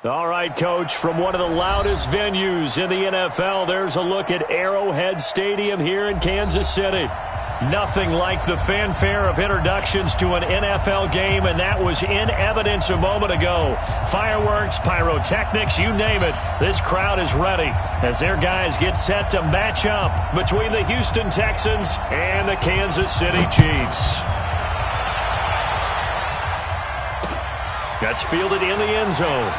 All right, Coach, from one of the loudest venues in the NFL, there's a look at Arrowhead Stadium here in Kansas City. Nothing like the fanfare of introductions to an NFL game, and that was in evidence a moment ago. Fireworks, pyrotechnics, you name it. This crowd is ready as their guys get set to match up between the Houston Texans and the Kansas City Chiefs. That's fielded in the end zone.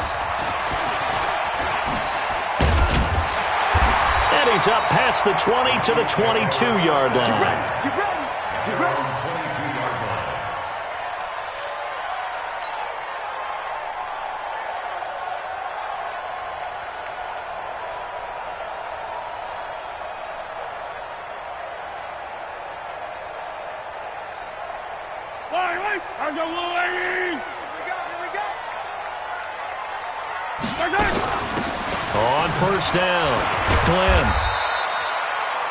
And he's up past the 20 to the 22-yard line. Get ready. Get ready. Get ready. 22-yard line. On first down, Glenn.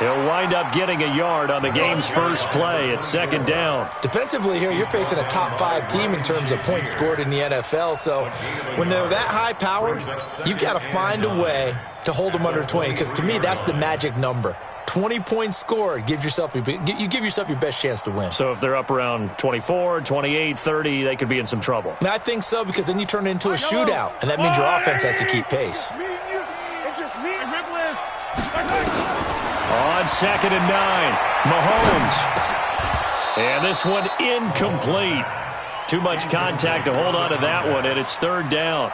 He'll wind up getting a yard on the game's first play at second down. Defensively here, you're facing a top-5 team in terms of points scored in the NFL. So when they're that high-powered, you've got to find a way to hold them under 20, because to me, that's the magic number. 20 points scored, you give yourself your best chance to win. So if they're up around 24, 28, 30, they could be in some trouble. And I think so, because then you turn it into a shootout, and that means your offense has to keep pace. It's just me. On second and 9, Mahomes. And this one incomplete. Too much contact to hold on to that one, and it's third down.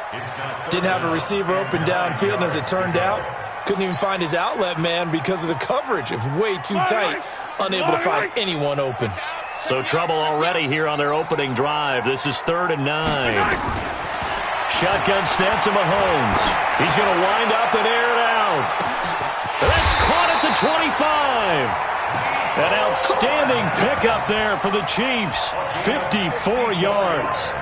Didn't have a receiver open downfield, and as it turned out, couldn't even find his outlet man because of the coverage. It was way too tight, unable to find anyone open. So trouble already here on their opening drive. This is third and 9. Shotgun snap to Mahomes. He's going to wind up and air it out. That's caught at the 25. An outstanding pickup there for the Chiefs. 54 yards.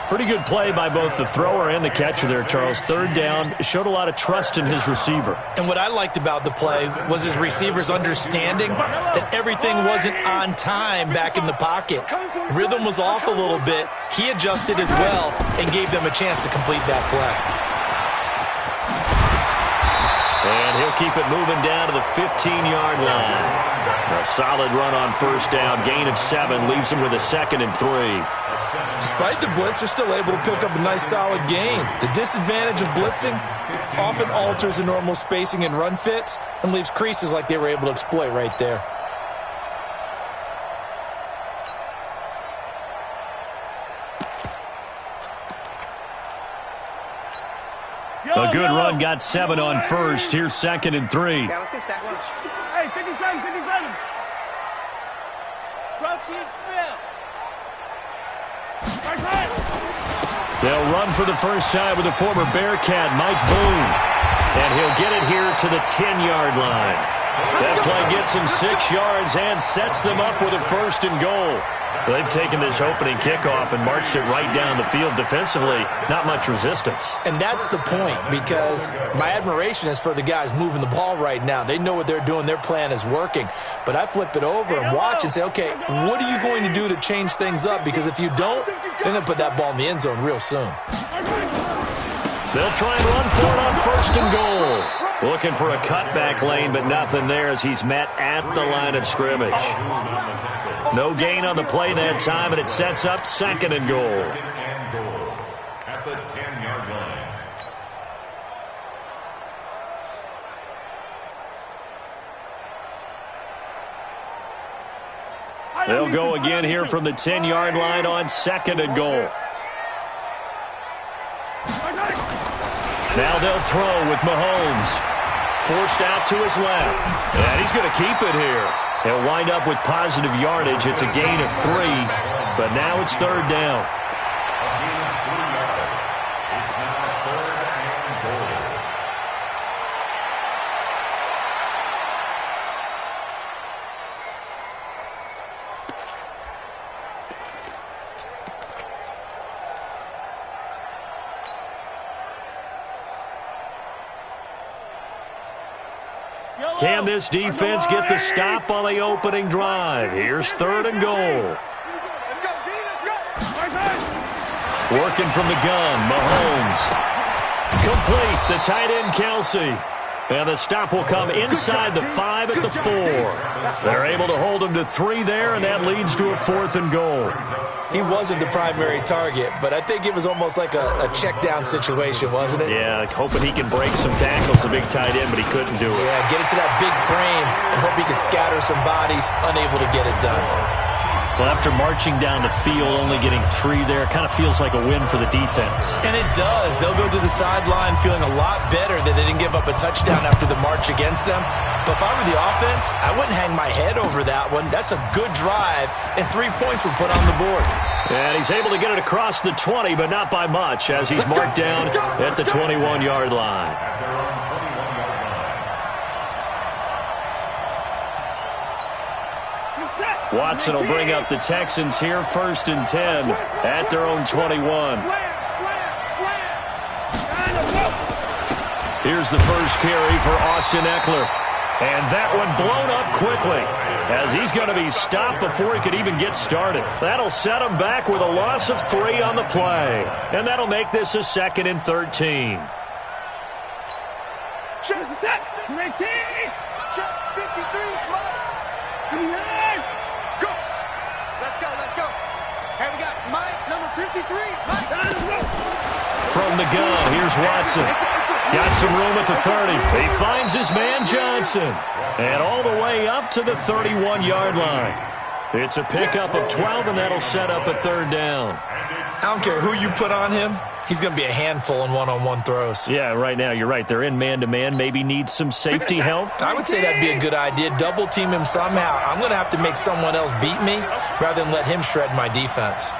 Pretty good play by both the thrower and the catcher there, Charles. Third down, showed a lot of trust in his receiver. And what I liked about the play was his receivers understanding that everything wasn't on time back in the pocket. Rhythm was off a little bit. He adjusted as well and gave them a chance to complete that play. And he'll keep it moving down to the 15-yard line. A solid run on first down. Gain of 7 leaves him with a 2nd and 3. Despite the blitz, they're still able to pick up a nice solid gain. The disadvantage of blitzing often alters the normal spacing and run fits and leaves creases like they were able to exploit right there. A good run, got 7 on first. Here's 2nd and 3. Yeah, let's get second. Hey, 57, 57. Protein spill. They'll run for the first time with the former Bearcat, Mike Boone. And he'll get it here to the 10-yard line. That play gets him 6 yards and sets them up with a 1st and goal. They've taken this opening kickoff and marched it right down the field defensively. Not much resistance. And that's the point, because my admiration is for the guys moving the ball right now. They know what they're doing. Their plan is working. But I flip it over and watch and say, okay, what are you going to do to change things up? Because if you don't, they're going to put that ball in the end zone real soon. They'll try and run for it on 1st and goal. Looking for a cutback lane, but nothing there as he's met at the line of scrimmage. No gain on the play that time, and it sets up 2nd and goal. At the 10-yard line. They'll go again here from the 10-yard line on 2nd and goal. Now they'll throw with Mahomes. Forced out to his left. And he's going to keep it here. He'll wind up with positive yardage. It's a gain of 3, but now it's 3rd down. Can this defense get the stop on the opening drive? Here's 3rd and goal. Let's go, D, let's go. Working from the gun, Mahomes. Complete, the tight end Kelsey. And the stop will come inside the 5 at the 4. They're able to hold him to 3 there, and that leads to a 4th and goal. He wasn't the primary target, but I think it was almost like a check down situation, wasn't it? Yeah, hoping he can break some tackles, a big tight end, but he couldn't do it. Yeah, get it to that big frame and hope he can scatter some bodies, unable to get it done. Well, after marching down the field, only getting 3 there, kind of feels like a win for the defense. And it does. They'll go to the sideline feeling a lot better that they didn't give up a touchdown after the march against them. But if I were the offense, I wouldn't hang my head over that one. That's a good drive, and 3 points were put on the board. And he's able to get it across the 20, but not by much, as he's marked down at the 21-yard line. Watson will bring up the Texans here, 1st and 10 at their own 21. Here's the first carry for Austin Eckler. And that one blown up quickly, as he's going to be stopped before he could even get started. That'll set him back with a loss of 3 on the play. And that'll make this a 2nd and 13. Check set. 19. Check 53. Go. Let's go. Let's go. And we got Mike, number 53. Mike. From the gun, here's Watson. Got some room at the 30. He finds his man Johnson. And all the way up to the 31-yard line. It's a pickup of 12, and that'll set up a 3rd down. I don't care who you put on him. He's going to be a handful in one-on-one throws. Yeah, right now, you're right. They're in man-to-man. Maybe needs some safety help. I would say that'd be a good idea. Double team him somehow. I'm going to have to make someone else beat me rather than let him shred my defense.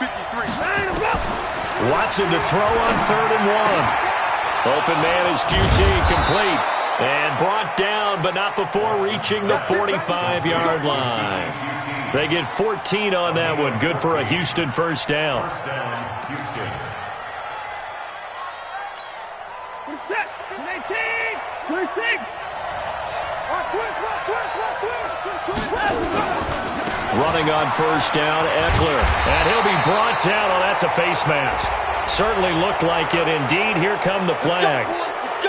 53. Watson to throw on 3rd and 1. Open man is QT, complete. And brought down, but not before reaching the 45-yard line. They get 14 on that one. Good for a Houston 1st down. Houston. We're set. 19. 26. Running on 1st down, Eckler. And he'll be brought down. Oh, that's a face mask. Certainly looked like it. Indeed, here come the flags.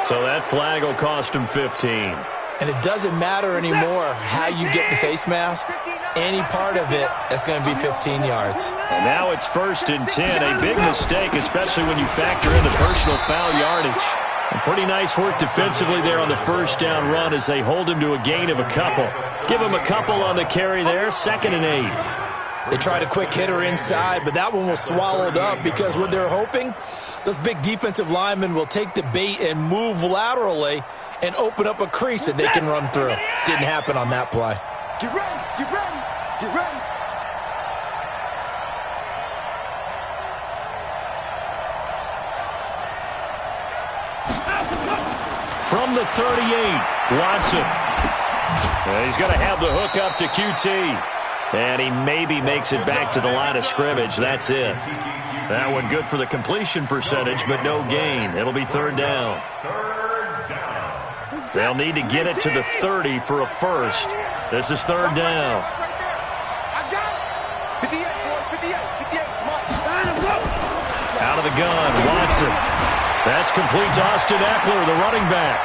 So that flag will cost him 15. And it doesn't matter anymore how you get the face mask. Any part of it is going to be 15 yards. And now it's 1st and 10. A big mistake, especially when you factor in the personal foul yardage. And pretty nice work defensively there on the 1st down run as they hold him to a gain of a couple. Give him a couple on the carry there, 2nd and 8. They tried a quick hitter inside, but that one was swallowed up because what they're hoping, those big defensive linemen will take the bait and move laterally and open up a crease that they can run through. Didn't happen on that play. Get ready. Get ready. Get ready. From the 38, Watson. He's going to have the hook up to QT. And he maybe makes it back to the line of scrimmage. That's it. That one good for the completion percentage, but no gain. It'll be 3rd down. They'll need to get it to the 30 for a 1st. This is 3rd down. I got it. 58, boy. 58. Come on. Out of the gun, Watson. That's complete to Austin Eckler, the running back.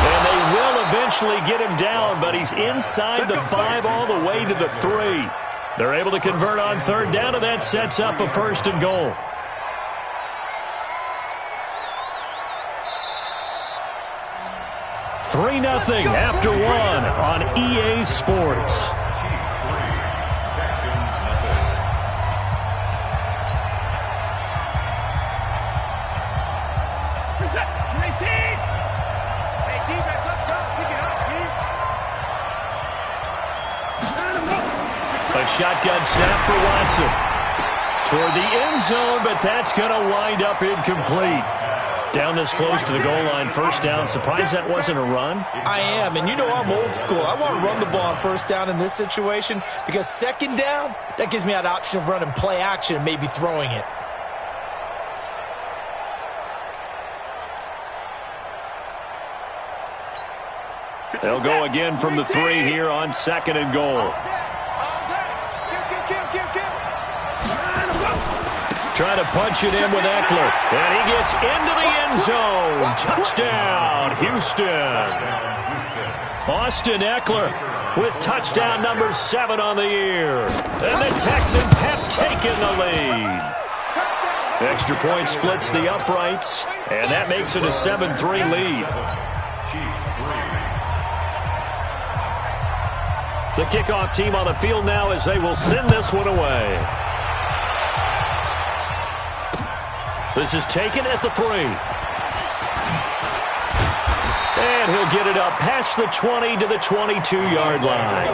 And they will eventually get him down, but he's inside the 5 all the way to the 3. They're able to convert on 3rd down, and that sets up a 1st and goal. Three 0 after 1 on EA Sports. A shotgun snap for Watson. Toward the end zone, but that's going to wind up incomplete. Down this close to the goal line, 1st down. Surprised that wasn't a run? I am, and you know I'm old school. I want to run the ball on 1st down in this situation because 2nd down, that gives me that option of running play action and maybe throwing it. They'll go again from the 3 here on 2nd and goal. Trying to punch it in with Eckler. And he gets into the end zone. Touchdown, Houston. Austin Eckler with touchdown number 7 on the year. And the Texans have taken the lead. Extra point splits the uprights, and that makes it a 7-3 lead. The kickoff team on the field now as they will send this one away. This is taken at the 3. And he'll get it up past the 20 to the 22-yard line.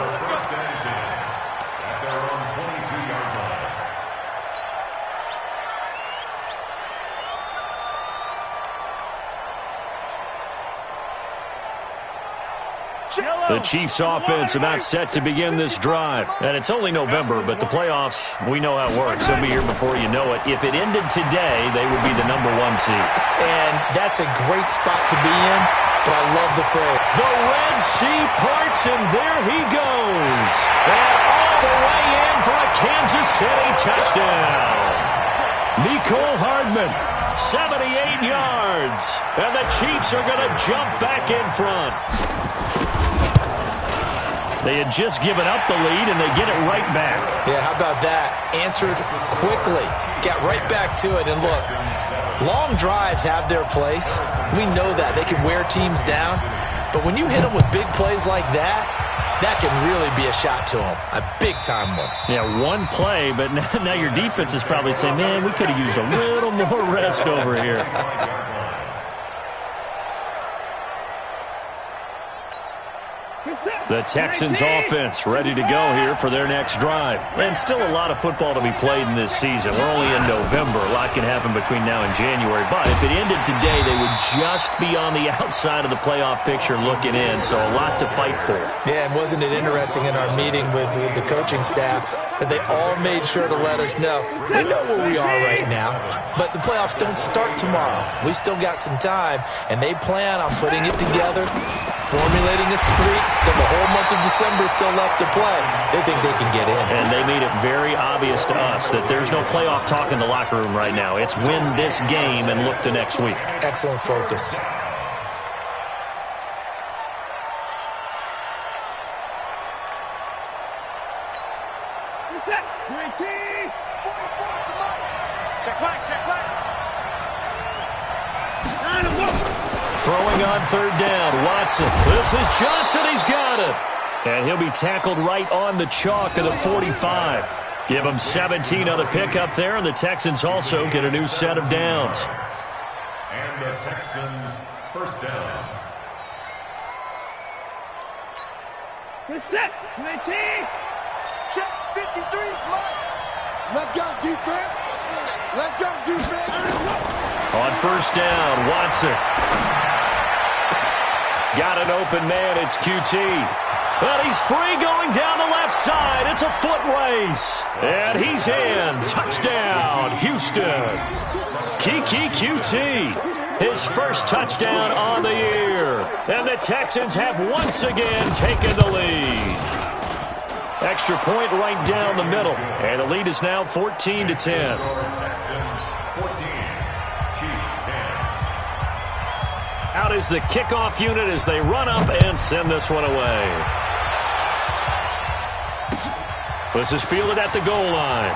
The Chiefs offense about set to begin this drive. And it's only November, but the playoffs, we know how it works. They'll be here before you know it. If it ended today, they would be the number 1 seed. And that's a great spot to be in, but I love the phrase. The Red Sea parts, and there he goes. And all the way in for a Kansas City touchdown. Mecole Hardman, 78 yards. And the Chiefs are going to jump back in front. They had just given up the lead, and they get it right back. Yeah, how about that? Answered quickly. Got right back to it. And look, long drives have their place. We know that. They can wear teams down. But when you hit them with big plays like that, that can really be a shot to them. A big-time one. Yeah, one play, but now your defense is probably saying, man, we could have used a little more rest over here. The Texans offense ready to go here for their next drive. And still a lot of football to be played in this season. We're only in November. A lot can happen between now and January. But if it ended today, they would just be on the outside of the playoff picture looking in. So a lot to fight for. Yeah, and wasn't it interesting in our meeting with the coaching staff that they all made sure to let us know. They know where we are right now. But the playoffs don't start tomorrow. We still got some time. And they plan on putting it together, formulating a streak, then the whole month of December is still left to play. They think they can get in. And they made it very obvious to us that there's no playoff talk in the locker room right now. It's win this game and look to next week. Excellent focus. Throwing on third down, Watson. This is Johnson. He's got it. And he'll be tackled right on the chalk of the 45. Give him 17 on the pickup there, and the Texans also get a new set of downs. And the Texans first down. Get set. 19. Check 53. Let's go, defense. Let's go, defense. On first down, Watson. Got an open man. It's QT. And he's free going down the left side. It's a foot race. And he's in. Touchdown, Houston. Kiki QT. His first touchdown on the year. And the Texans have once again taken the lead. Extra point right down the middle. And the lead is now 14-10. Texans 14. Out is the kickoff unit as they run up and send this one away. This is fielded at the goal line.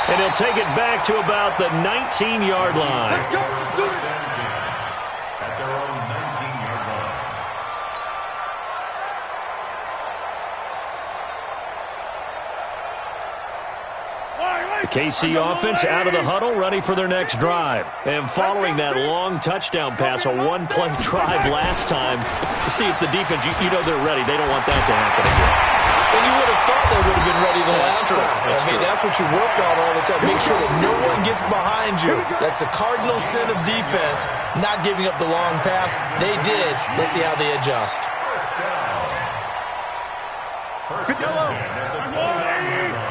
And he'll take it back to about the 19-yard line. At their own 19-yard line. The KC offense out of the huddle, ready for their next drive. And following that long touchdown pass, a one-play drive last time, to see if the defense, you know they're ready. They don't want that to happen again. And you would have thought they would have been ready the last time. That's what you work on all the time. Make sure that no one gets behind you. That's the cardinal sin of defense, not giving up the long pass. They did. Let's see how they adjust. First down at the 29-yard line.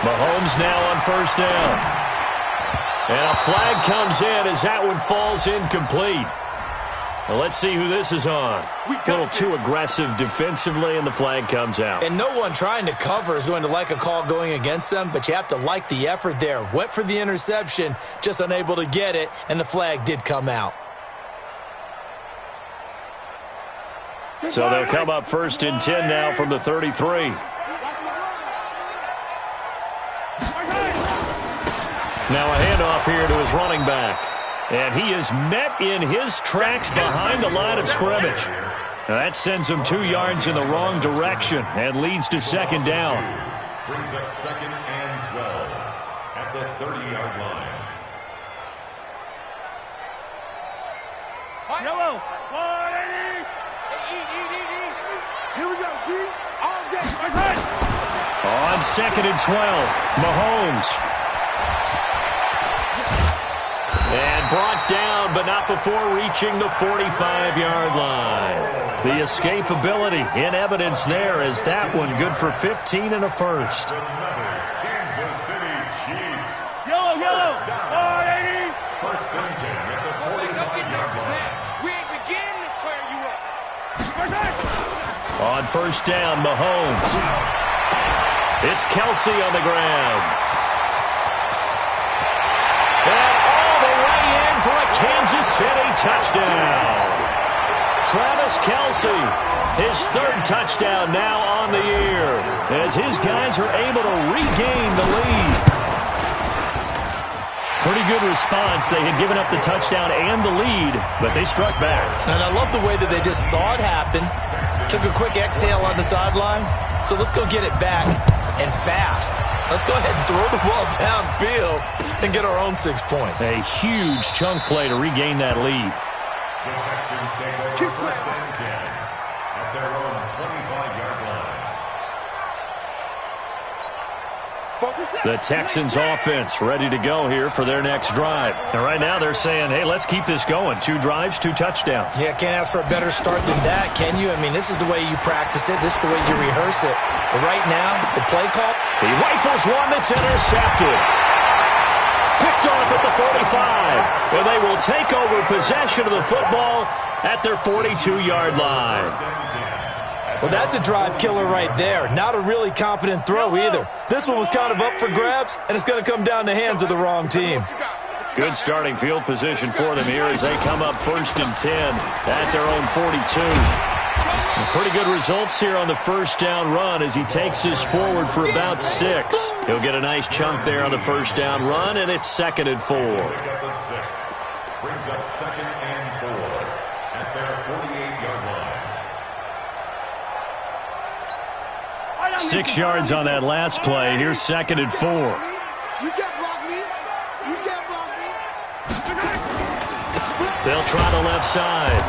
Mahomes now on first down. And a flag comes in as that one falls incomplete. Well, let's see who this is on. A little too aggressive defensively, and the flag comes out. And no one trying to cover is going to like a call going against them, but you have to like the effort there. Went for the interception, just unable to get it, and the flag did come out. So they'll come up 1st and 10 now from the 33. Now a handoff here to his running back. And he is met in his tracks behind the line of scrimmage. Now that sends him 2 yards in the wrong direction and leads to 2nd down. Brings up 2nd and 12 at the 30-yard line. Yellow. Here we go, D. All day. On 2nd and 12, Mahomes. And brought down, but not before reaching the 45-yard line. The escapability in evidence there as that one good for 15 and a first. Kansas City Chiefs. Yellow. 1st and 10 at the 45-yard line. We ain't beginning to tear you up. On 1st down, Mahomes. It's Kelsey on the ground. And all the way in for a Kansas City touchdown. Travis Kelsey, his 3rd touchdown now on the year, as his guys are able to regain the lead. Pretty good response. They had given up the touchdown and the lead, but they struck back. And I love the way that they just saw it happen, took a quick exhale on the sidelines. So let's go get it back and fast. Let's go ahead and throw the ball downfield and get our own 6 points. A huge chunk play to regain that lead. The Texans take over 1st and 10 at their own 25-yard line. The Texans offense ready to go here for their next drive. And right now they're saying, hey, let's keep this going. 2 drives, 2 touchdowns. Yeah, can't ask for a better start than that, can you? I mean, this is the way you practice it. This is the way you rehearse it. But right now, the play call. He rifles one that's intercepted. Picked off at the 45. And they will take over possession of the football at their 42-yard line. Well, that's a drive killer right there. Not a really confident throw either. This one was kind of up for grabs, and it's going to come down the hands of the wrong team. Good starting field position for them here as they come up 1st and 10 at their own 42. Pretty good results here on the 1st down run as he takes us forward for about 6. He'll get a nice chunk there on the 1st down run, and it's 2nd and 4. Brings up 2nd and 4 at their 48-yard line. 6 yards on that last play. Here's 2nd and 4. You can't block me. You can't block me. They'll try the left side.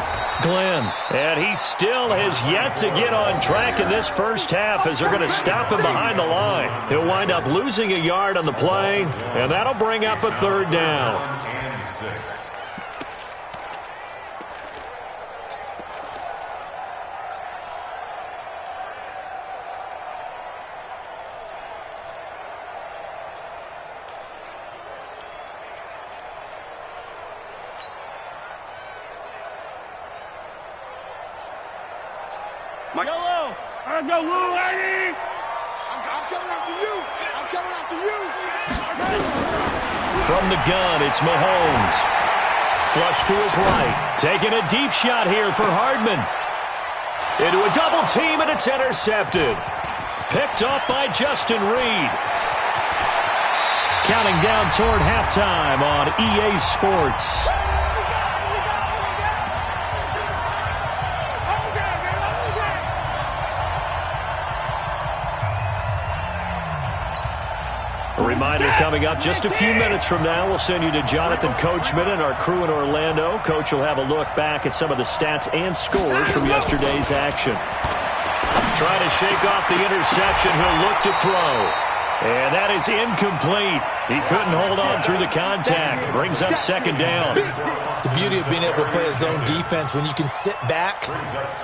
Glenn, and he still has yet to get on track in this first half as they're going to stop him behind the line. He'll wind up losing a yard on the play, and that'll bring up a 3rd down. And 6. Yellow. I'm coming after you. I'm coming after you. From the gun, it's Mahomes. Flush to his right. Taking a deep shot here for Hardman. Into a double team, and it's intercepted. Picked off by Justin Reed. Counting down toward halftime on EA Sports. A reminder coming up just a few minutes from now, we'll send you to Jonathan Coachman and our crew in Orlando. Coach will have a look back at some of the stats and scores from yesterday's action. Trying to shake off the interception, he'll look to throw. And that is incomplete. He couldn't hold on through the contact. Brings up 2nd down. The beauty of being able to play a zone defense, when you can sit back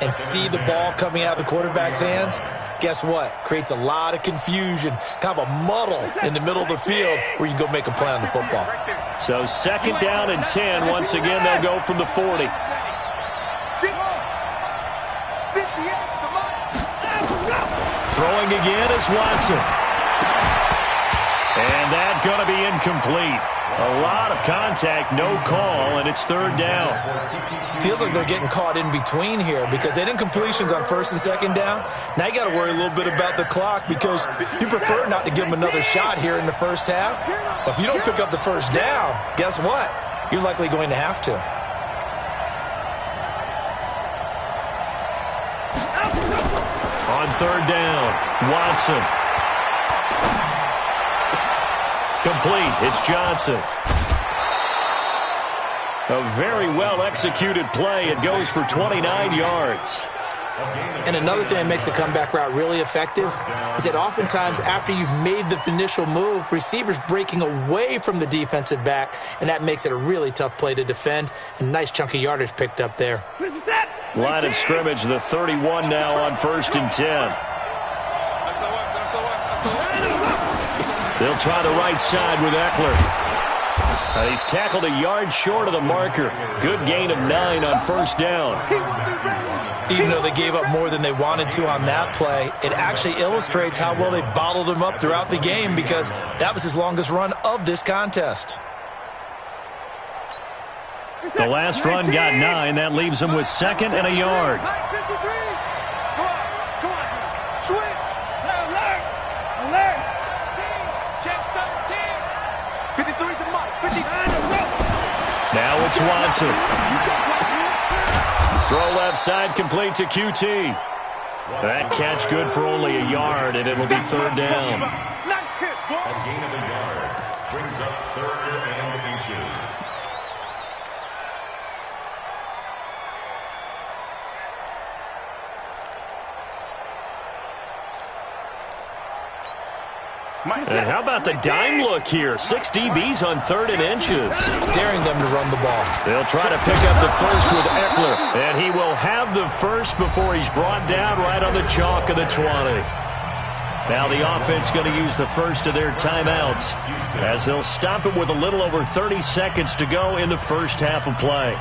and see the ball coming out of the quarterback's hands, guess what? Creates a lot of confusion, kind of a muddle in the middle of the field where you can go make a play on the football. So 2nd down and 10. Once again, they'll go from the 40. Throwing again is Watson. And that's going to be incomplete. A lot of contact, no call, and it's third down. Feels like they're getting caught in between here because they didn't completions on first and second down. Now you got to worry a little bit about the clock because you prefer not to give them another shot here in the first half. But if you don't pick up the first down, guess what? You're likely going to have to. On third down, Watson. Complete. It's Johnson. A very well-executed play. It goes for 29 yards. And another thing that makes a comeback route really effective is that oftentimes after you've made the initial move, receivers breaking away from the defensive back, and that makes it a really tough play to defend. And nice chunk of yardage picked up there. Line of scrimmage, the 31 now on 1st and 10. They'll try the right side with Eckler. He's tackled a yard short of the marker. Good gain of 9 on first down. Even though they gave up more than they wanted to on that play, it actually illustrates how well they bottled him up throughout the game because that was his longest run of this contest. The last run got 9. That leaves him with 2nd and a yard. Now it's Watson. Throw left side complete to QT. That catch good for only a yard, and it'll be third down. A gain of a yard brings up 3rd and inches. And how about the dime look here? 6 DBs on 3rd and inches. Daring them to run the ball. They'll try to pick up the first with Eckler. And he will have the first before he's brought down right on the chalk of the 20. Now the offense going to use the first of their timeouts as they'll stop it with a little over 30 seconds to go in the first half of play.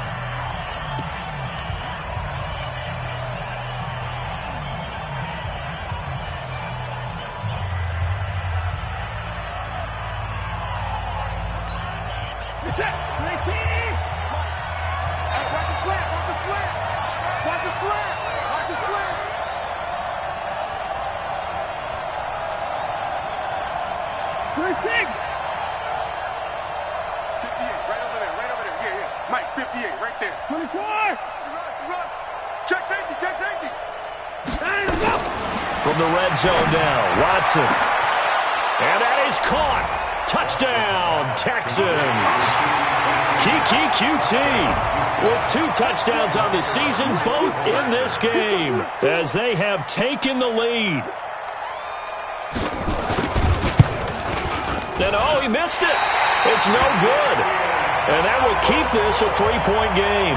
From the red zone now, Watson. And that is caught. Touchdown, Texans. Kiki QT with 2 touchdowns on the season, both in this game, as they have taken the lead. And oh, he missed it. It's no good. And that will keep this a 3-point game.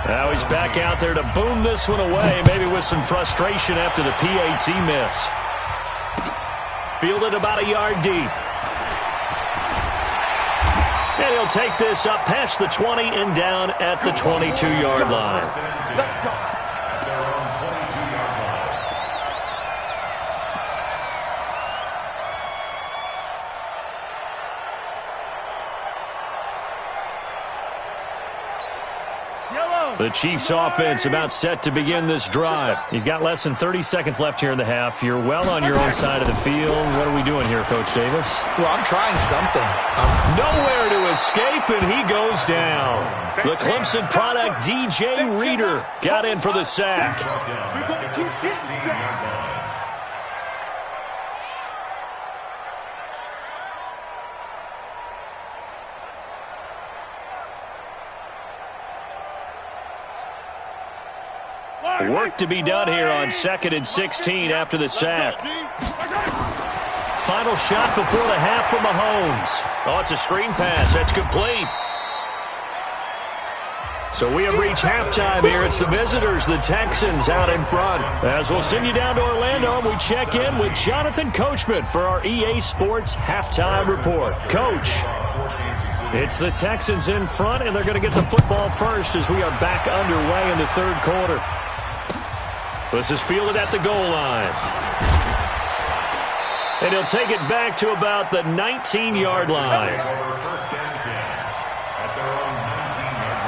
Now he's back out there to boom this one away, maybe with some frustration after the PAT miss. Fielded about a yard deep. And he'll take this up past the 20 and down at the 22-yard line. Let's go. At their own 22-yard line. The Chiefs offense about set to begin this drive. You've got less than 30 seconds left here in the half. You're well on your own side of the field. What are we doing here, Coach Davis? Well, I'm trying something. Nowhere to escape, and he goes down. The Clemson product, DJ Reader, got in for the sack. We're going to keep getting sacks. Work to be done here on 2nd and 16 after the sack. Final shot before the half from Mahomes. Oh, it's a screen pass. That's complete. So we have reached halftime here. It's the visitors, the Texans, out in front. As we'll send you down to Orlando, and we check in with Jonathan Coachman for our EA Sports Halftime Report. Coach, it's the Texans in front, and they're going to get the football first as we are back underway in the third quarter. This is fielded at the goal line. And he'll take it back to about the 19-yard line. First and 10 at their own 19-yard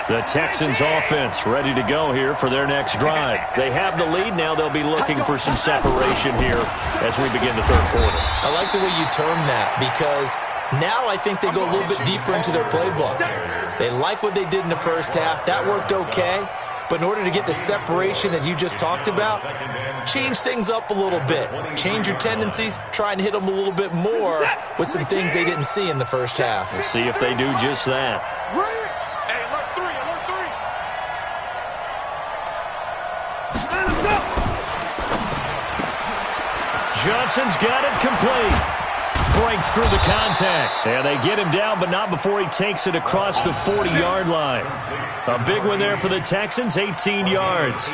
line. The Texans offense ready to go here for their next drive. They have the lead. Now they'll be looking for some separation here as we begin the third quarter. I like the way you term that, because now I think they go a little bit deeper into their playbook. They like what they did in the first half. That worked okay. But in order to get the separation that you just talked about, change things up a little bit. Change your tendencies. Try and hit them a little bit more with some things they didn't see in the first half. We'll see if they do just that. Hey, alert three, alert three. Johnson's got it complete. Breaks through the contact. And they get him down, but not before he takes it across the 40-yard line. A big one there for the Texans, 18 yards.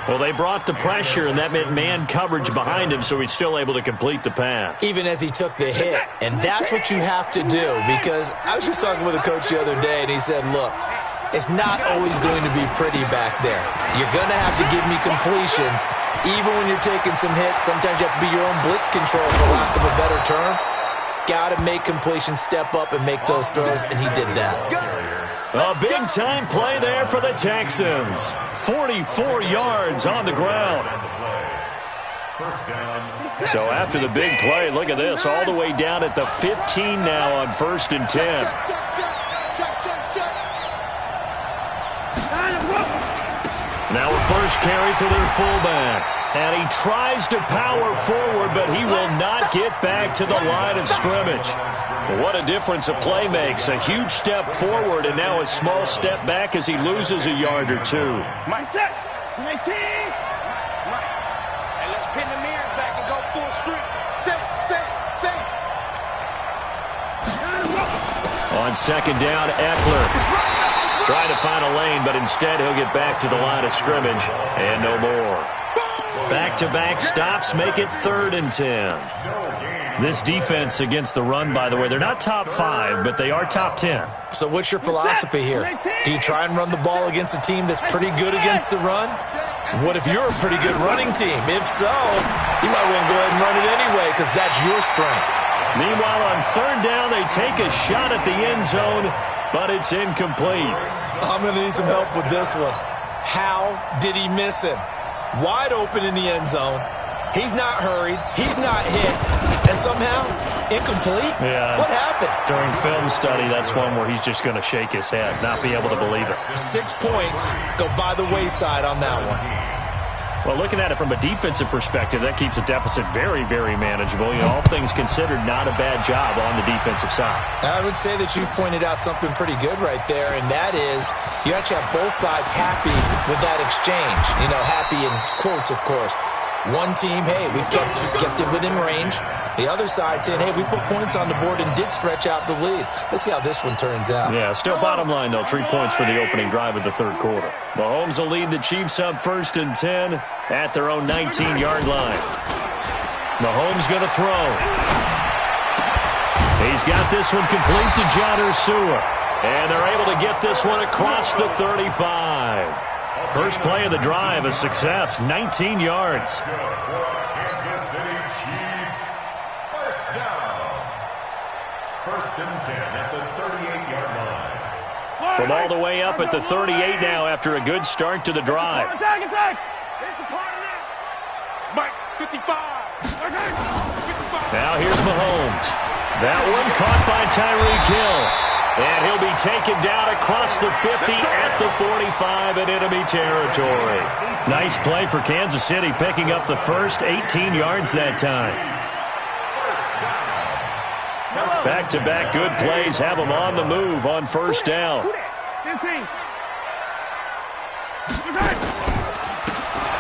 Well, they brought the pressure, and that meant man coverage behind him, so he's still able to complete the pass. Even as he took the hit. And that's what you have to do, because I was just talking with a coach the other day, and he said, look, it's not always going to be pretty back there. You're going to have to give me completions. Even when you're taking some hits, sometimes you have to be your own blitz control, for lack of a better term. Got to make completions, step up and make those throws, and he did that. A big-time play there for the Texans. 44 yards on the ground. So after the big play, look at this, all the way down at the 15 now on 1st and 10. Now a first carry for their fullback. And he tries to power forward, but he will not get back to the line of scrimmage. What a difference a play makes. A huge step forward and now a small step back as he loses a yard or two. Mike set. 19. Right. And let's pin the mirrors back and go full street. Set. On second down, Eckler trying to find a lane, but instead he'll get back to the line of scrimmage and no more. Back-to-back stops make it 3rd and 10. This defense against the run, by the way, they're not top 5, but they are top 10. So what's your philosophy here? Do you try and run the ball against a team that's pretty good against the run? What if you're a pretty good running team? If so, you might want to go ahead and run it anyway, because that's your strength. Meanwhile, on 3rd down, they take a shot at the end zone, but it's incomplete. I'm going to need some help with this one. How did he miss him? Wide open in the end zone. He's not hurried. He's not hit. And somehow, incomplete? Yeah. What happened? During film study, that's one where he's just going to shake his head, not be able to believe it. 6 points go by the wayside on that one. Well, looking at it from a defensive perspective, that keeps the deficit very, very manageable. You know, all things considered, not a bad job on the defensive side. I would say that you've pointed out something pretty good right there, and that is you actually have both sides happy with that exchange. You know, happy in quotes, of course. One team, hey, we've kept it within range. The other side saying, hey, we put points on the board and did stretch out the lead. Let's see how this one turns out. Yeah, still bottom line, though, 3 points for the opening drive of the third quarter. Mahomes will lead the Chiefs up 1st and 10 at their own 19-yard line. Mahomes going to throw. He's got this one complete to John Ursua. And they're able to get this one across the 35. First play of the drive, a success, 19 yards. Kansas City Chiefs. First down. 1st and 10 at the 38-yard line. From all the way up at the 38 now after a good start to the drive. Attack. There's the part of that. Mike, 55. Now here's Mahomes. That one caught by Tyreek Hill. And he'll be taken down across the 50 at the 45 in enemy territory. Nice play for Kansas City, picking up the first 18 yards that time. Back-to-back good plays have them on the move on 1st down.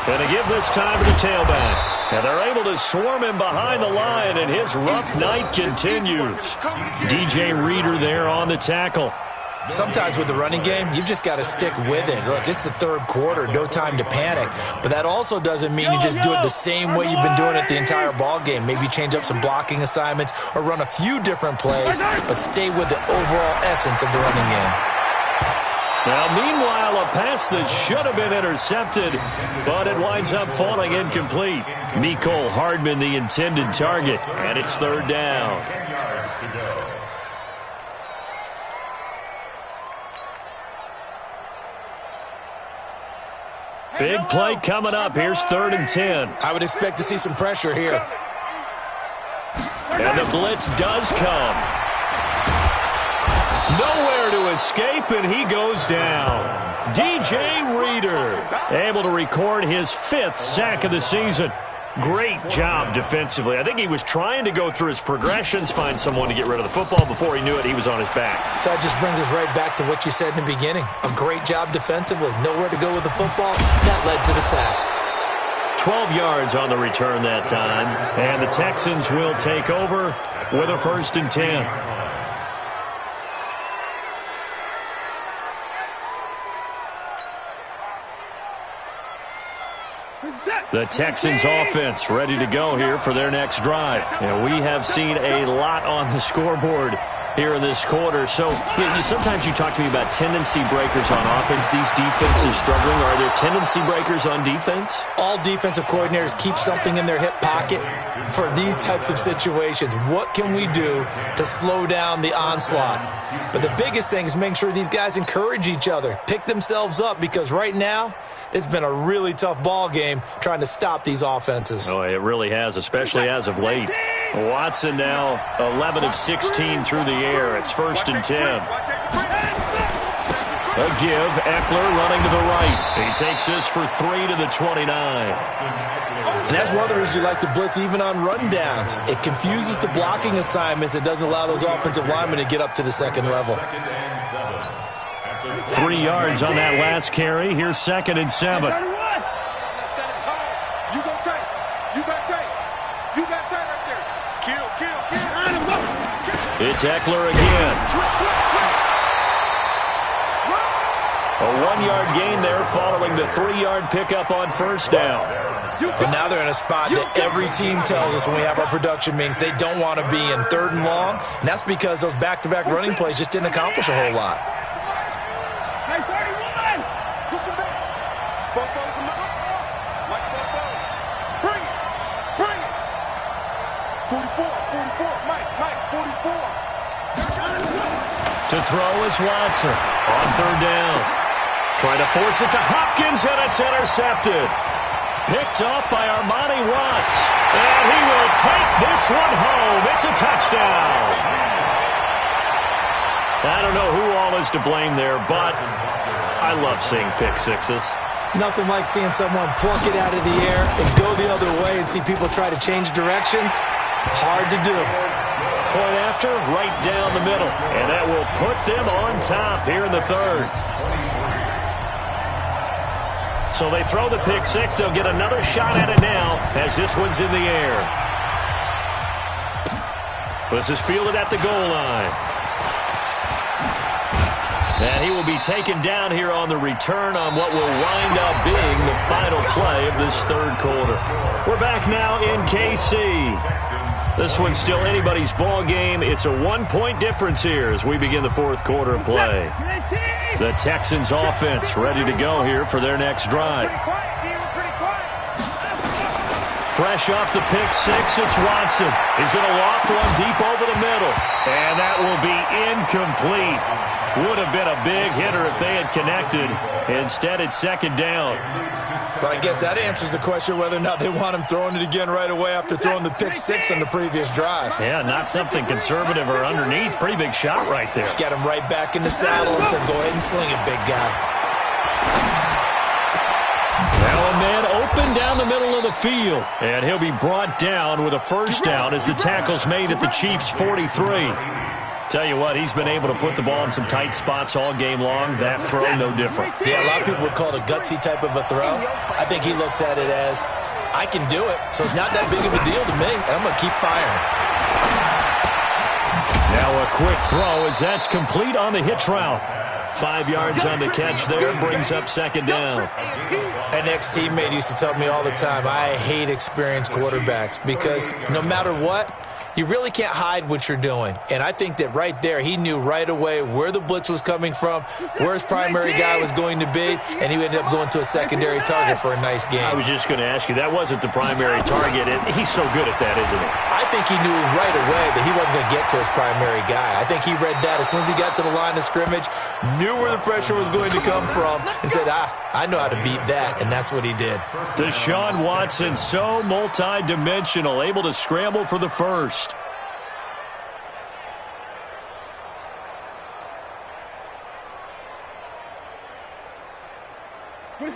And to give this time to the tailback. And they're able to swarm him behind the line, and his rough night continues. DJ Reader there on the tackle. Sometimes with the running game, you've just got to stick with it. Look, it's the third quarter, no time to panic. But that also doesn't mean you just do it the same way you've been doing it the entire ball game. Maybe change up some blocking assignments or run a few different plays, but stay with the overall essence of the running game. Now, meanwhile, a pass that should have been intercepted, but it winds up falling incomplete. Mecole Hardman, the intended target, and it's third down. 10 yards to go. Big play coming up. Here's 3rd and 10. I would expect to see some pressure here. And the blitz does come. Nowhere to escape, and he goes down. DJ Reader able to record his 5th sack of the season. Great job defensively. I think he was trying to go through his progressions, find someone to get rid of the football. Before he knew it, he was on his back. So that just brings us right back to what you said in the beginning. A great job defensively. Nowhere to go with the football. That led to the sack. 12 yards on the return that time. And the Texans will take over with a 1st and 10. The Texans offense ready to go here for their next drive. And we have seen a lot on the scoreboard here in this quarter. So sometimes you talk to me about tendency breakers on offense. These defenses struggling. Are there tendency breakers on defense? All defensive coordinators keep something in their hip pocket for these types of situations. What can we do to slow down the onslaught? But the biggest thing is making sure these guys encourage each other, pick themselves up, because right now it's been a really tough ball game trying to stop these offenses. Oh, it really has, especially as of late. Watson now 11 of 16 through the air. It's 1st and 10. A give. Eckler running to the right. He takes this for 3 to the 29. And that's one of the reasons you like to blitz even on rundowns. It confuses the blocking assignments. It doesn't allow those offensive linemen to get up to the second level. 3 yards on that last carry. Here's 2nd and 7. It's Eckler again. A 1-yard gain there following the 3-yard pickup on 1st down. But now they're in a spot that every team tells us when we have our production meetings they don't want to be in 3rd and long. And that's because those back-to-back running plays just didn't accomplish a whole lot. Hey, 31! Push him back. Bobo's in the like Bobo. Bring it. Bring it. 44. Mike, 44. To throw is Watson on 3rd down. Trying to force it to Hopkins, and it's intercepted. Picked off by Armani Watts. And he will take this one home. It's a touchdown. I don't know who all is to blame there, but I love seeing pick sixes. Nothing like seeing someone pluck it out of the air and go the other way and see people try to change directions. Hard to do. Point after, right down the middle. And that will put them on top here in the 3rd. So they throw the pick six. They'll get another shot at it now as this one's in the air. This is fielded at the goal line. And he will be taken down here on the return on what will wind up being the final play of this 3rd quarter. We're back now in KC. This one's still anybody's ball game. It's a 1-point difference here as we begin the 4th quarter of play. The Texans offense ready to go here for their next drive. Fresh off the pick six, it's Watson. He's going to loft one deep over the middle. And that will be incomplete. Would have been a big hitter if they had connected. Instead, it's 2nd down. But I guess that answers the question whether or not they want him throwing it again right away after throwing the pick six on the previous drive. Yeah, not something conservative or underneath. Pretty big shot right there. Got him right back in the saddle and said, go ahead and sling it, big guy. Now a man open down the middle of the field. And he'll be brought down with a 1st down as the tackle's made at the Chiefs' 43. Tell you what, he's been able to put the ball in some tight spots all game long. That throw, no different. Yeah, a lot of people would call it a gutsy type of a throw. I think he looks at it as, I can do it, so it's not that big of a deal to me, and I'm going to keep firing. Now a quick throw as that's complete on the hitch route. 5 yards on the catch there, brings up 2nd down. An ex-teammate used to tell me all the time, I hate experienced quarterbacks because no matter what, You really can't hide what you're doing. And I think that right there, he knew right away where the blitz was coming from, where his primary guy was going to be, and he ended up going to a secondary target for a nice game. I was just going to ask you, that wasn't the primary target, and he's so good at that, isn't he? I think he knew right away that he wasn't going to get to his primary guy. I think he read that as soon as he got to the line of scrimmage, knew where the pressure was going to come from, and said, I know how to beat that, and that's what he did. Deshaun Watson, so multi-dimensional, able to scramble for the first.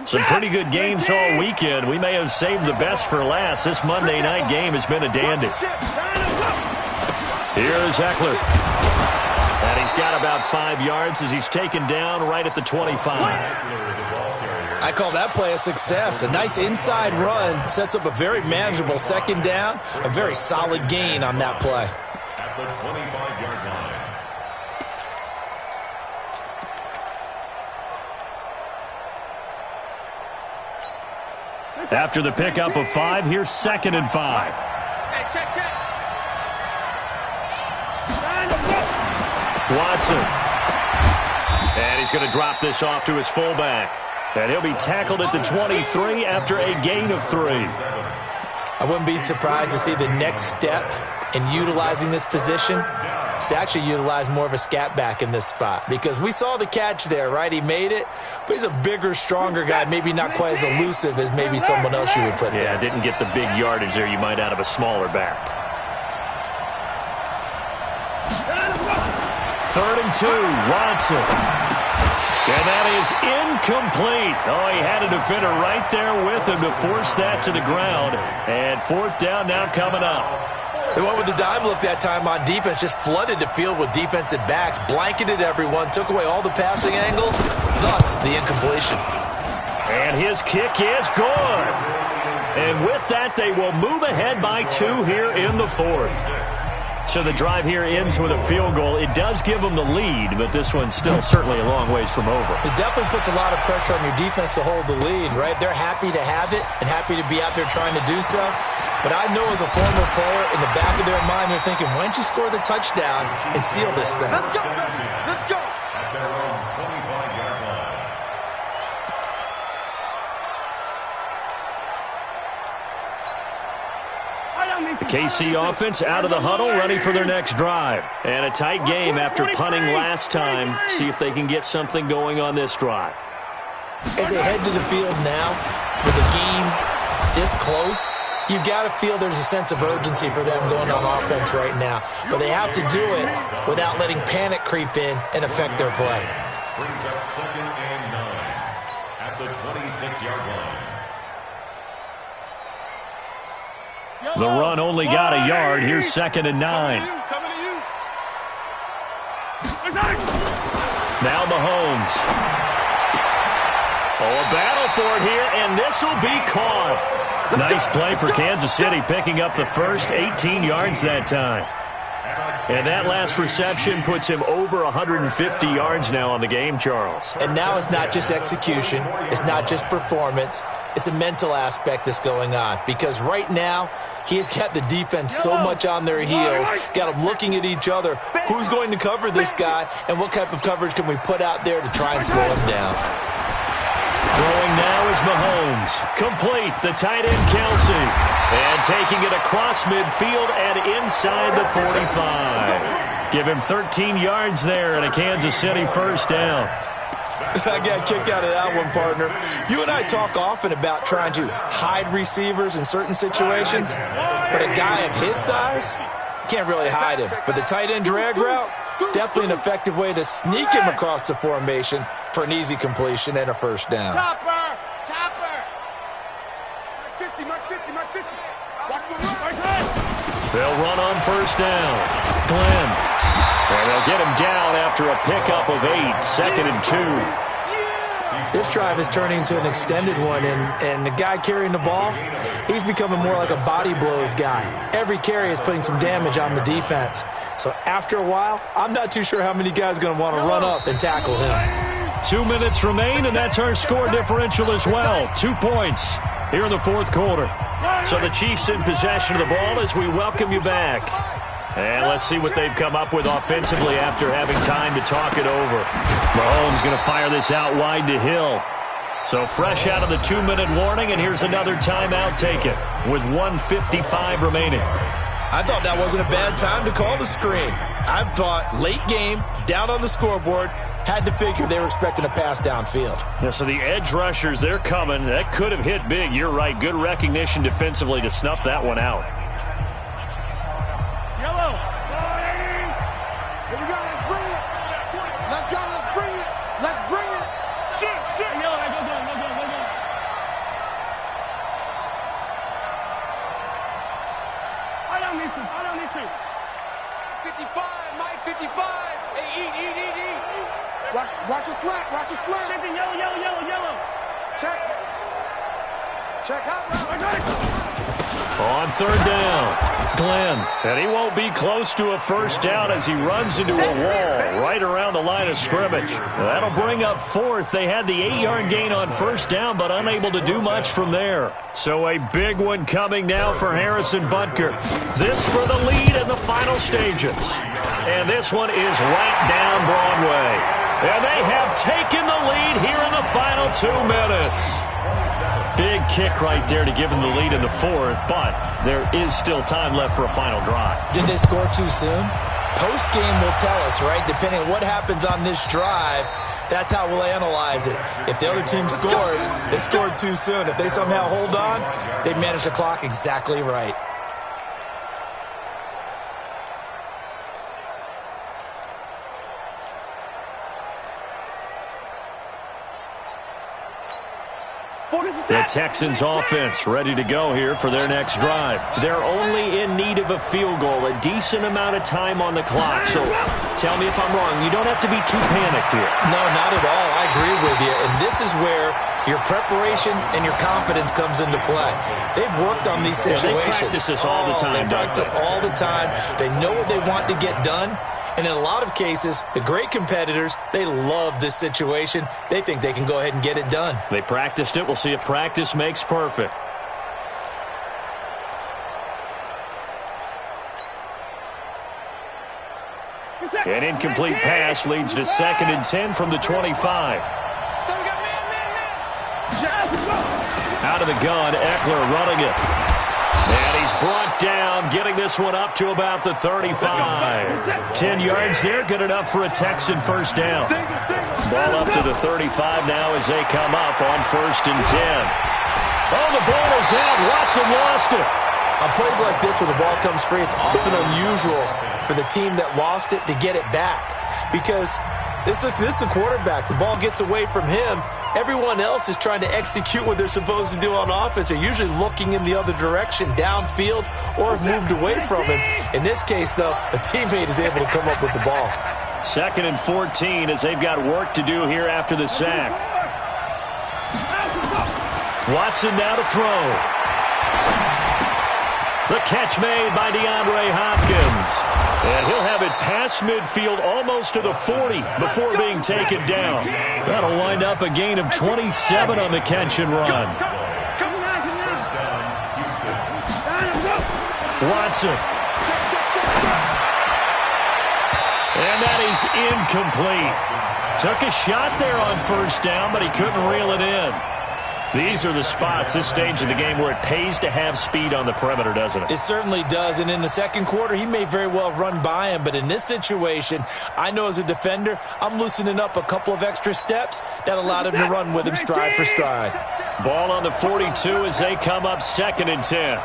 Some pretty good games all weekend. We may have saved the best for last. This Monday night game has been a dandy. Here's Eckler. And he's got about 5 yards as he's taken down right at the 25. I call that play a success. A nice inside run sets up a very manageable second down. A very solid gain on that play. At the 25-yard line. After the pickup of 5, here's 2nd and 5. Hey, check. Watson. And he's going to drop this off to his fullback. And he'll be tackled at the 23 after a gain of 3. I wouldn't be surprised to see the next step in utilizing this position is to actually utilize more of a scat back in this spot, because we saw the catch there, right? He made it, but he's a bigger, stronger guy, maybe not quite as elusive as maybe someone else you would put there. Yeah, didn't get the big yardage there you might out of a smaller back. 3rd and 2, Watson. And that is incomplete. Oh, he had a defender right there with him to force that to the ground. And 4th down now coming up. They went with the dime look that time on defense, just flooded the field with defensive backs, blanketed everyone, took away all the passing angles, thus the incompletion. And his kick is good. And with that, they will move ahead by 2 here in the 4th. So the drive here ends with a field goal. It does give them the lead, but this one's still certainly a long ways from over. It definitely puts a lot of pressure on your defense to hold the lead, right? They're happy to have it and happy to be out there trying to do so. But I know as a former player, in the back of their mind, they're thinking, why don't you score the touchdown and seal this thing? Let's go. Let's go. At their own 25-yard line. The KC offense out of the huddle, ready for their next drive. And a tight game after punting last time. See if they can get something going on this drive. As they head to the field now, with a game this close, you've got to feel there's a sense of urgency for them going on offense right now. But they have to do it without letting panic creep in and affect their play. Brings up 2nd and 9 at the 26-yard line. The run only got a yard. Here's 2nd and 9. Now Mahomes. Oh, a battle for it here, and this will be caught. Nice play for Kansas City, picking up the first 18 yards that time. And that last reception puts him over 150 yards now on the game, Charles. And now it's not just execution. It's not just performance. It's a mental aspect that's going on. Because right now, he has got the defense so much on their heels, got them looking at each other. Who's going to cover this guy, and what type of coverage can we put out there to try and slow him down? Throwing now is Mahomes. Complete, the tight end Kelsey. And taking it across midfield and inside the 45. Give him 13 yards there and a Kansas City first down. I got kicked out of that one, partner. You and I talk often about trying to hide receivers in certain situations, but a guy of his size, can't really hide him. But the tight end drag route, definitely an effective way to sneak him across the formation for an easy completion and a first down. Chopper. March 50. Watch the run. They'll run on first down. Glenn. And they'll get him down after a pickup of 8, 2nd and 2. This drive is turning into an extended one, and the guy carrying the ball, he's becoming more like a body blows guy. Every carry is putting some damage on the defense. So after a while, I'm not too sure how many guys are going to want to run up and tackle him. 2 minutes remain, and that's our score differential as well. 2 points here in the 4th quarter. So the Chiefs in possession of the ball as we welcome you back. And let's see what they've come up with offensively after having time to talk it over. Mahomes going to fire this out wide to Hill. So fresh out of the 2-minute warning, and here's another timeout taken with 1:55 remaining. I thought that wasn't a bad time to call the screen. I thought late game, down on the scoreboard, had to figure they were expecting a pass downfield. Yeah, so the edge rushers, they're coming. That could have hit big. You're right. Good recognition defensively to snuff that one out. Yellow. Here we go. Let's bring it. Let's go. Let's bring it. Let's bring it. Shit. Yellow. Go. I don't need to. 55, Mike. 55. Hey, eat. Watch your slack. Yellow. Check out. I got it. On third down, Glenn. And he won't be close to a first down as he runs into a wall right around the line of scrimmage. That'll bring up fourth. They had the 8-yard gain on first down, but unable to do much from there. So a big one coming now for Harrison Butker. This for the lead in the final stages. And this one is right down Broadway. And they have taken the lead here in the final 2 minutes. Big kick right there to give them the lead in the fourth, but there is still time left for a final drive. Did they score too soon? Post-game will tell us, right? Depending on what happens on this drive, that's how we'll analyze it. If the other team scores, they scored too soon. If they somehow hold on, they managed the clock exactly right. The Texans offense ready to go here for their next drive. They're only in need of a field goal, a decent amount of time on the clock. So tell me if I'm wrong. You don't have to be too panicked here. No, not at all. I agree with you. And this is where your preparation and your confidence comes into play. They've worked on these situations. Yeah, they practice this all the time. They practice it all the time. They know what they want to get done. And in a lot of cases, the great competitors, they love this situation. They think they can go ahead and get it done. They practiced it. We'll see if practice makes perfect. An incomplete pass leads to 2nd and 10 from the 25. Out of the gun, Eckler running it. And he's brought down, getting this one up to about the 35. 10 yards there, good enough for a Texan first down. Ball up to the 35 now as they come up on 1st and 10. Oh, the ball is out. Watson lost it. On plays like this where the ball comes free, it's often unusual for the team that lost it to get it back. Because this is the quarterback. The ball gets away from him. Everyone else is trying to execute what they're supposed to do on offense. They're usually looking in the other direction, downfield, or have moved away from him. In this case, though, a teammate is able to come up with the ball. 2nd and 14 as they've got work to do here after the sack. Watson now to throw. The catch made by DeAndre Hopkins. And he'll have it past midfield almost to the 40 before being taken down. That'll wind up a gain of 27 on the catch and run. Watson. And that is incomplete. Took a shot there on first down, but he couldn't reel it in. These are the spots, this stage of the game, where it pays to have speed on the perimeter, doesn't it? It certainly does. And in the second quarter, he may very well run by him. But in this situation, I know as a defender, I'm loosening up a couple of extra steps that allowed him to run with him stride for stride. Ball on the 42 as they come up 2nd and 10.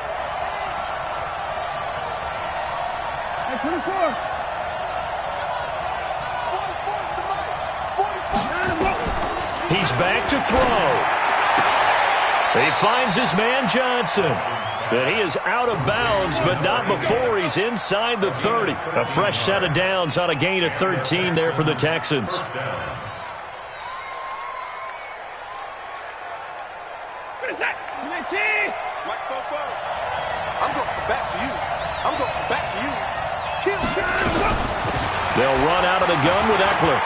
He's back to throw. He finds his man Johnson. And he is out of bounds, but not before he's inside the 30. A fresh set of downs on a gain of 13 there for the Texans. What is that? Mike Popo. I'm going to come back to you. I'm going to come back to you. Kill. They'll run out of the gun with Eckler.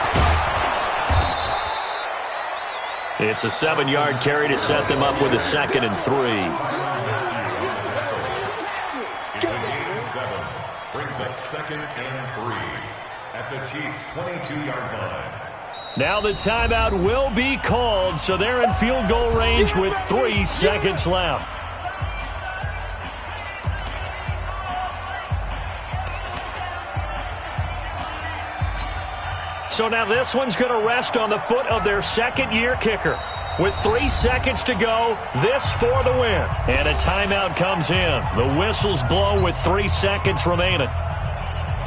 It's a 7-yard carry to set them up with a 2nd and 3. Brings up 2nd and 3 at the Chiefs' 22-yard line. Now the timeout will be called, so they're in field goal range with 3 seconds left. So now this one's going to rest on the foot of their second-year kicker. With 3 seconds to go, this for the win. And a timeout comes in. The whistles blow with 3 seconds remaining.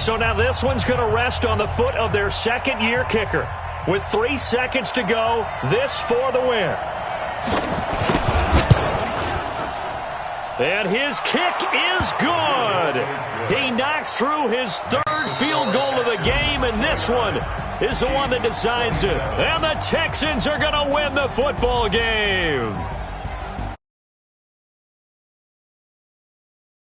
So now this one's going to rest on the foot of their second-year kicker. With 3 seconds to go, this for the win. And his kick is good. He knocks through his 3rd field goal of the game, and this one is the one that decides it. And the Texans are going to win the football game.